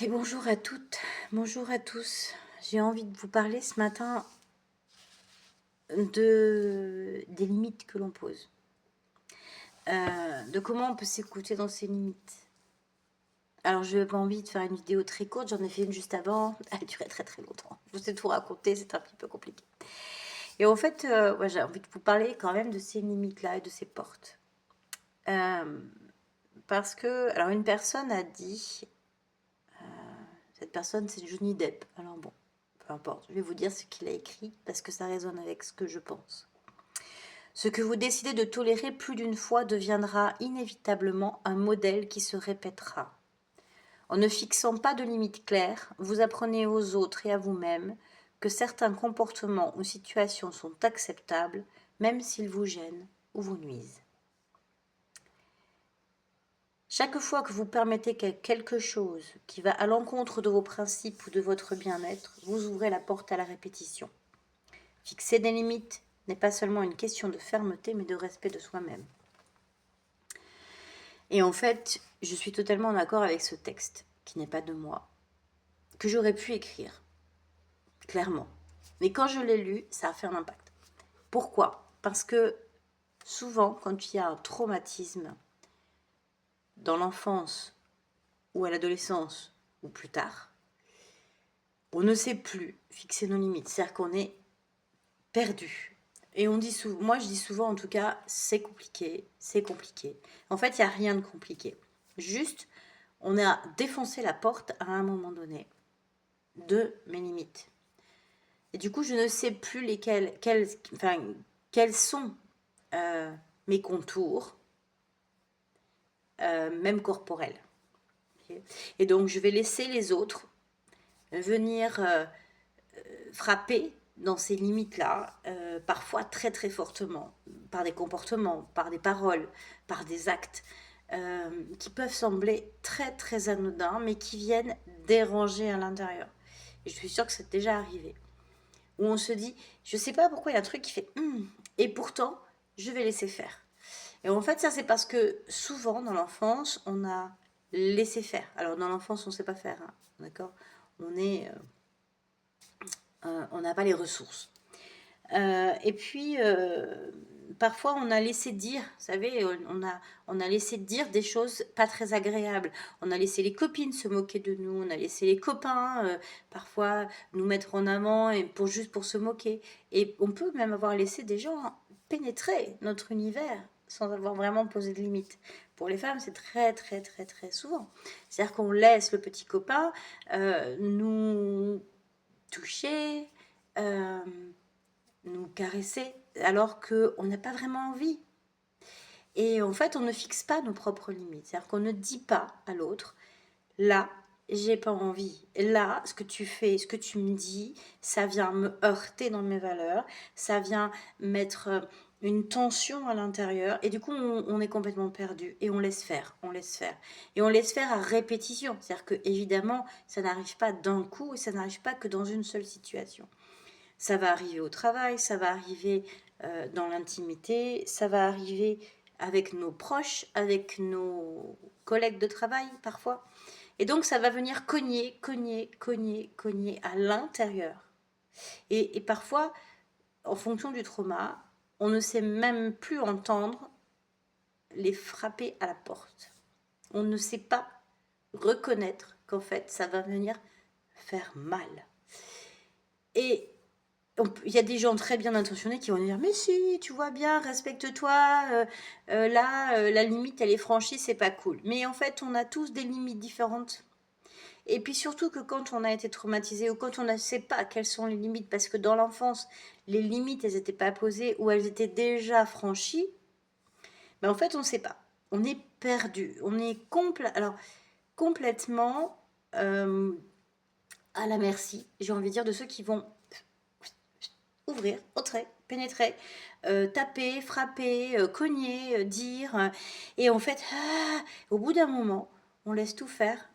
Et bonjour à toutes, bonjour à tous. J'ai envie de vous parler ce matin des limites que l'on pose. De comment on peut s'écouter dans ses limites. Alors, je n'ai pas envie de faire une vidéo très courte, j'en ai fait une juste avant, elle durait très très longtemps. Je vous ai tout raconté, c'est un petit peu compliqué. Et en fait, ouais, j'ai envie de vous parler quand même de ces limites-là et de ces portes. Parce que, alors une personne a dit, cette personne c'est Johnny Depp, alors bon, peu importe, je vais vous dire ce qu'il a écrit parce que ça résonne avec ce que je pense. Ce que vous décidez de tolérer plus d'une fois deviendra inévitablement un modèle qui se répétera. En ne fixant pas de limites claires, vous apprenez aux autres et à vous-même que certains comportements ou situations sont acceptables, même s'ils vous gênent ou vous nuisent. Chaque fois que vous permettez quelque chose qui va à l'encontre de vos principes ou de votre bien-être, vous ouvrez la porte à la répétition. Fixer des limites n'est pas seulement une question de fermeté, mais de respect de soi-même. Et en fait, je suis totalement d'accord avec ce texte, qui n'est pas de moi, que j'aurais pu écrire, clairement. Mais quand je l'ai lu, ça a fait un impact. Pourquoi? Parce que souvent, quand il y a un traumatisme dans l'enfance ou à l'adolescence ou plus tard, on ne sait plus fixer nos limites. C'est-à-dire qu'on est perdu. Et on dit souvent, moi je dis souvent en tout cas, c'est compliqué, c'est compliqué. En fait, il n'y a rien de compliqué. Juste, on a défoncé la porte à un moment donné de mes limites. Et du coup, je ne sais plus quels sont mes contours, même corporels. Okay. Et donc, je vais laisser les autres venir frapper dans ces limites-là, parfois très très fortement, par des comportements, par des paroles, par des actes, qui peuvent sembler très très anodins, mais qui viennent déranger à l'intérieur. Et je suis sûre que c'est déjà arrivé. Où on se dit, je sais pas pourquoi il y a un truc qui fait et pourtant, je vais laisser faire. Et en fait, ça c'est parce que souvent dans l'enfance, on a laissé faire. Alors dans l'enfance, on ne sait pas faire, hein, d'accord. On n'a pas les ressources. Et puis, parfois, on a laissé dire, vous savez, on a laissé dire des choses pas très agréables. On a laissé les copines se moquer de nous, on a laissé les copains, parfois, nous mettre en avant et juste pour se moquer. Et on peut même avoir laissé des gens pénétrer notre univers sans avoir vraiment posé de limites. Pour les femmes, c'est très, très, très, très souvent. C'est-à-dire qu'on laisse le petit copain nous toucher, nous caresser, alors qu'on n'a pas vraiment envie. Et en fait, on ne fixe pas nos propres limites. C'est-à-dire qu'on ne dit pas à l'autre, là, j'ai pas envie. Là, ce que tu fais, ce que tu me dis, ça vient me heurter dans mes valeurs, ça vient mettre une tension à l'intérieur, et du coup, on est complètement perdu, et on laisse faire, on laisse faire. Et on laisse faire à répétition. C'est-à-dire que, évidemment, ça n'arrive pas d'un coup, et ça n'arrive pas que dans une seule situation. Ça va arriver au travail, ça va arriver dans l'intimité, ça va arriver avec nos proches, avec nos collègues de travail parfois. Et donc ça va venir cogner, cogner, cogner, cogner à l'intérieur. Et parfois, en fonction du trauma, on ne sait même plus entendre les frapper à la porte. On ne sait pas reconnaître qu'en fait, ça va venir faire mal. Et il y a des gens très bien intentionnés qui vont dire mais si, tu vois bien, respecte-toi, là, la limite elle est franchie, c'est pas cool. Mais en fait, on a tous des limites différentes. Et puis surtout que quand on a été traumatisé ou quand on ne sait pas quelles sont les limites, parce que dans l'enfance, les limites, elles n'étaient pas posées ou elles étaient déjà franchies, ben en fait, on ne sait pas. On est perdu. On est complètement à la merci, j'ai envie de dire, de ceux qui vont ouvrir, entrer, pénétrer, taper, frapper, cogner, dire. Et en fait, au bout d'un moment, on laisse tout faire.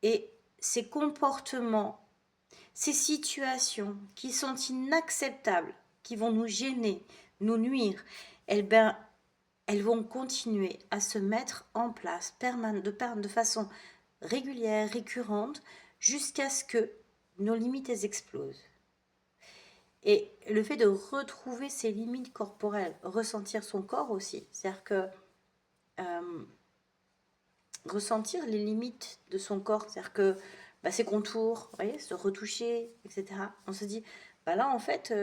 Et ces comportements, ces situations qui sont inacceptables, qui vont nous gêner, nous nuire, elles vont continuer à se mettre en place de façon régulière, récurrente, jusqu'à ce que nos limites elles explosent. Et le fait de retrouver ses limites corporelles, ressentir son corps aussi, c'est-à-dire que ressentir les limites de son corps, c'est-à-dire que ses contours, vous voyez, se retoucher, etc. On se dit, là en fait,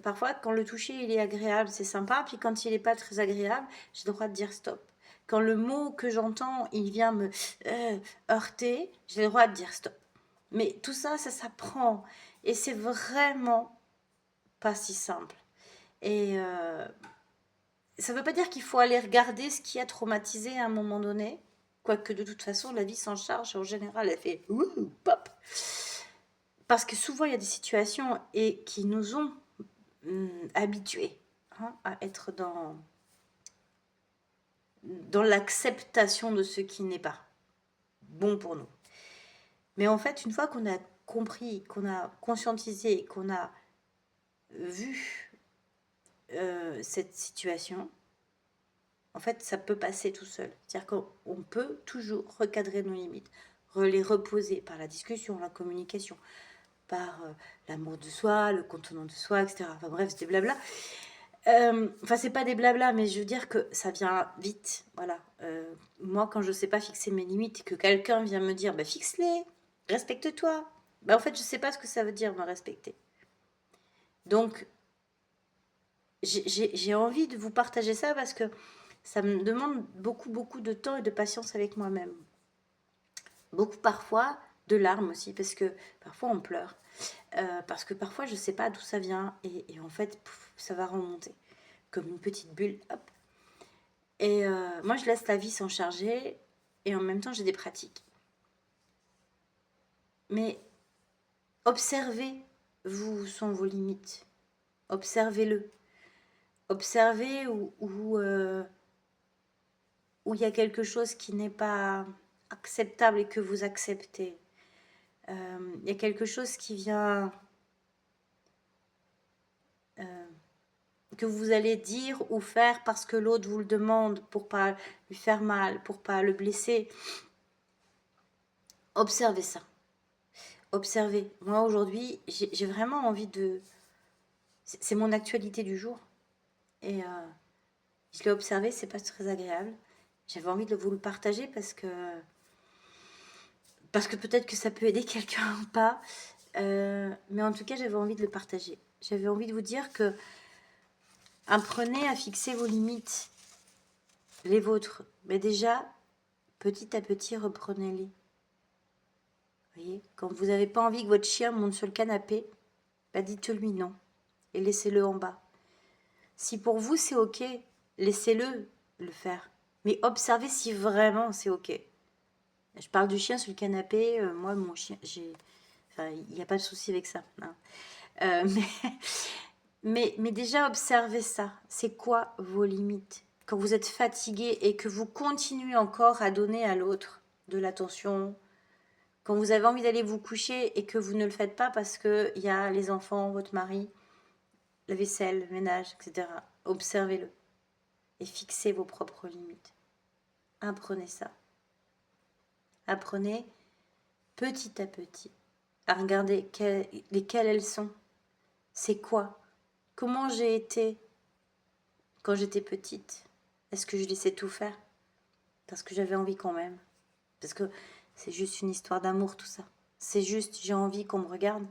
parfois quand le toucher il est agréable, c'est sympa, puis quand il n'est pas très agréable, j'ai le droit de dire stop. Quand le mot que j'entends, il vient me heurter, j'ai le droit de dire stop. Mais tout ça, ça s'apprend. Et c'est vraiment pas si simple. Et ça ne veut pas dire qu'il faut aller regarder ce qui a traumatisé à un moment donné. Quoique de toute façon, la vie s'en charge. En général, elle fait ouh, pop. Parce que souvent, il y a des situations qui nous ont habitués à être dans l'acceptation de ce qui n'est pas bon pour nous. Mais en fait, une fois qu'on a compris, qu'on a conscientisé, qu'on a vu cette situation, en fait, ça peut passer tout seul. C'est-à-dire qu'on peut toujours recadrer nos limites, les reposer par la discussion, la communication, par l'amour de soi, le contenant de soi, etc. Enfin bref, c'est des blabla. Enfin, c'est pas des blabla, mais je veux dire que ça vient vite. Voilà. Moi, quand je sais pas fixer mes limites et que quelqu'un vient me dire, fixe-les, respecte-toi. En fait, je sais pas ce que ça veut dire, me respecter. Donc, j'ai envie de vous partager ça parce que ça me demande beaucoup de temps et de patience avec moi-même. Beaucoup parfois de larmes aussi, parce que parfois on pleure. Parce que parfois je sais pas d'où ça vient et en fait ça va remonter comme une petite bulle. Hop. Et moi je laisse la vie s'en charger et en même temps j'ai des pratiques. Mais observez où sont vos limites. Observez-le. Observez où il y a quelque chose qui n'est pas acceptable et que vous acceptez. Il y a quelque chose qui vient que vous allez dire ou faire parce que l'autre vous le demande pour pas lui faire mal, pour pas le blesser. Observez ça. Observez. Moi aujourd'hui, j'ai vraiment envie de... C'est mon actualité du jour. Et je l'ai observé, c'est pas très agréable. J'avais envie de vous le partager parce que peut-être que ça peut aider quelqu'un ou pas. Mais en tout cas, j'avais envie de le partager. J'avais envie de vous dire que apprenez à fixer vos limites, les vôtres. Mais déjà, petit à petit, reprenez-les. Voyez, quand vous n'avez pas envie que votre chien monte sur le canapé, dites-lui non et laissez-le en bas. Si pour vous c'est ok, laissez-le le faire. Mais observez si vraiment c'est ok. Je parle du chien sur le canapé. Moi, mon chien, il n'y a pas de souci avec ça. Hein. Mais déjà, observez ça. C'est quoi vos limites? Quand vous êtes fatigué et que vous continuez encore à donner à l'autre de l'attention, quand vous avez envie d'aller vous coucher et que vous ne le faites pas parce qu'il y a les enfants, votre mari, la vaisselle, le ménage, etc. Observez-le et fixez vos propres limites. Apprenez ça. Apprenez petit à petit à regarder lesquelles elles sont. C'est quoi? Comment j'ai été quand j'étais petite? Est-ce que je laissais tout faire? Parce que j'avais envie quand même. Parce que c'est juste une histoire d'amour tout ça. C'est juste j'ai envie qu'on me regarde.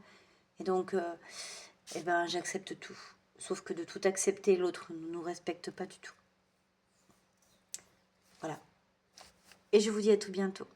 Et donc, j'accepte tout. Sauf que de tout accepter, l'autre ne nous respecte pas du tout. Voilà. Et je vous dis à tout bientôt.